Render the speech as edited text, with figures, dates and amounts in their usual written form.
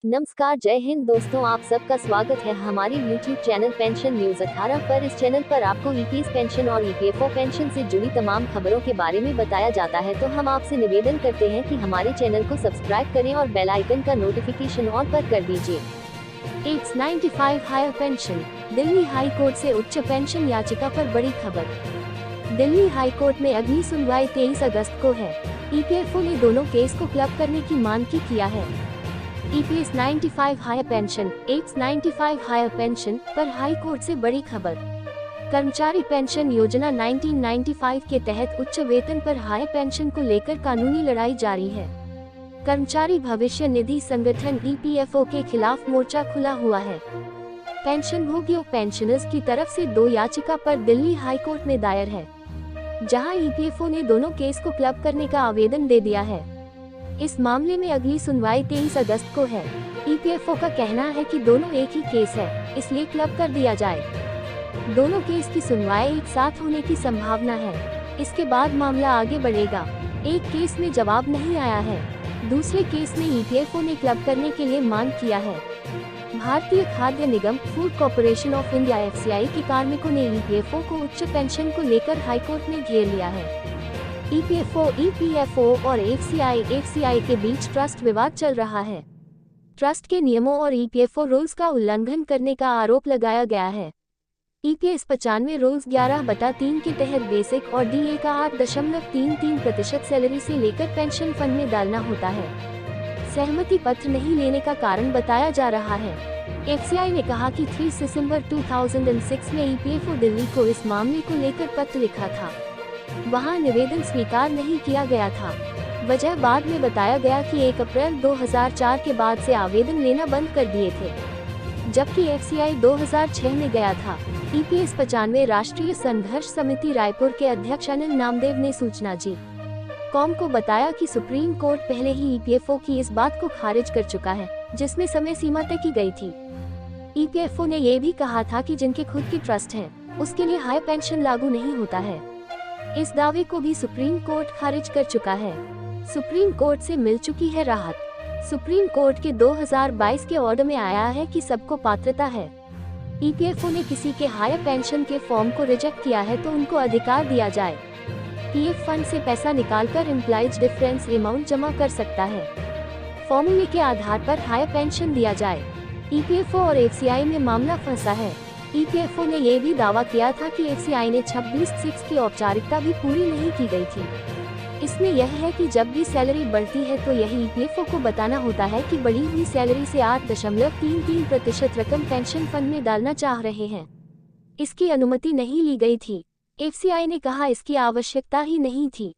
नमस्कार, जय हिंद दोस्तों, आप सबका स्वागत है हमारे YouTube चैनल पेंशन न्यूज 18 पर। इस चैनल पर आपको ईपीएस पेंशन और ईपीएफओ पेंशन से जुड़ी तमाम खबरों के बारे में बताया जाता है। तो हम आपसे निवेदन करते हैं कि हमारे चैनल को सब्सक्राइब करें और बेल आइकन का नोटिफिकेशन ऑन पर कर दीजिए। 895 higher pension. Delhi high court से उच्च पेंशन याचिका पर बड़ी खबर। दिल्ली हाई कोर्ट में अगली सुनवाई 23 अगस्त को है। ईपीएफओ ने दोनों केस को क्लब करने की मांग की किया है। EPS 95 higher pension, 895 higher pension पर हाई कोर्ट से बड़ी खबर। कर्मचारी पेंशन योजना 1995 के तहत उच्च वेतन पर हायर पेंशन को लेकर कानूनी लड़ाई जारी है। कर्मचारी भविष्य निधि संगठन ईपीएफओ के खिलाफ मोर्चा खुला हुआ है। पेंशनभोगियों पेंशनर्स की तरफ से 2 याचिका पर दिल्ली हाई कोर्ट में दायर है, जहां ईपीएफओ ने दोनों केस को क्लब करने का आवेदन दे दिया है। इस मामले में अगली सुनवाई 23 अगस्त को है। ईपीएफओ का कहना है कि दोनों एक ही केस है, इसलिए क्लब कर दिया जाए। दोनों केस की सुनवाई एक साथ होने की संभावना है। इसके बाद मामला आगे बढ़ेगा। एक केस में जवाब नहीं आया है, दूसरे केस में ईपीएफओ ने क्लब करने के लिए मांग किया है। भारतीय खाद्य निगम food corporation of India FCI के कार्मिकों ने ईपीएफओ को उच्च पेंशन को लेकर हाईकोर्ट में घेर लिया है। ईपीएफओ और एफसीआई के बीच ट्रस्ट विवाद चल रहा है। ट्रस्ट के नियमों और ईपीएफओ रूल्स का उल्लंघन करने का आरोप लगाया गया है। ईपीएस 95 रूल्स 11/3 के तहत बेसिक और डीए का 8.33% सैलरी से लेकर पेंशन फंड में डालना होता है। सहमति पत्र नहीं लेने का कारण बताया जा रहा है। एफसीआई ने कहा कि 3 दिसंबर 2006 में ईपीएफओ दिल्ली को इस मामले को लेकर पत्र लिखा था। वहां निवेदन स्वीकार नहीं किया गया था। वजह बाद में बताया गया कि 1 अप्रैल 2004 के बाद से आवेदन लेना बंद कर दिए थे, जबकि एफसीआई 2006 में गया था। ईपीएस 95 राष्ट्रीय संघर्ष समिति रायपुर के अध्यक्ष अनिल नामदेव ने सूचना जी कॉम को बताया कि सुप्रीम कोर्ट पहले ही ईपीएफओ की इस बात को खारिज कर चुका है, जिसमें समय सीमा तय की गई थी। ईपीएफओ ने ये भी कहा था कि जिनके खुद की ट्रस्ट है, उसके लिए हाई पेंशन लागू नहीं होता है। इस दावे को भी सुप्रीम कोर्ट खारिज कर चुका है। सुप्रीम कोर्ट से मिल चुकी है राहत। सुप्रीम कोर्ट के 2022 के ऑर्डर में आया है कि सबको पात्रता है। ईपीएफओ ने किसी के हायर पेंशन के फॉर्म को रिजेक्ट किया है तो उनको अधिकार दिया जाए। पीएफ फंड से पैसा निकालकर एम्प्लॉयज डिफरेंस अमाउंट जमा कर सकता है। फॉर्मूले के आधार पर हायर पेंशन दिया जाए। ईपीएफओ और एफसीआई में मामला फंसा है। ईपीएफओ ने यह भी दावा किया था कि एफसीआई ने 26/6 की औपचारिकता भी पूरी नहीं की गई थी। इसमें यह है कि जब भी सैलरी बढ़ती है तो यही ईपीएफओ को बताना होता है कि बढ़ी हुई सैलरी से 8.33% रकम पेंशन फंड में डालना चाह रहे हैं। इसकी अनुमति नहीं ली गई थी। एफसीआई ने कहा इसकी आवश्यकता ही नहीं थी।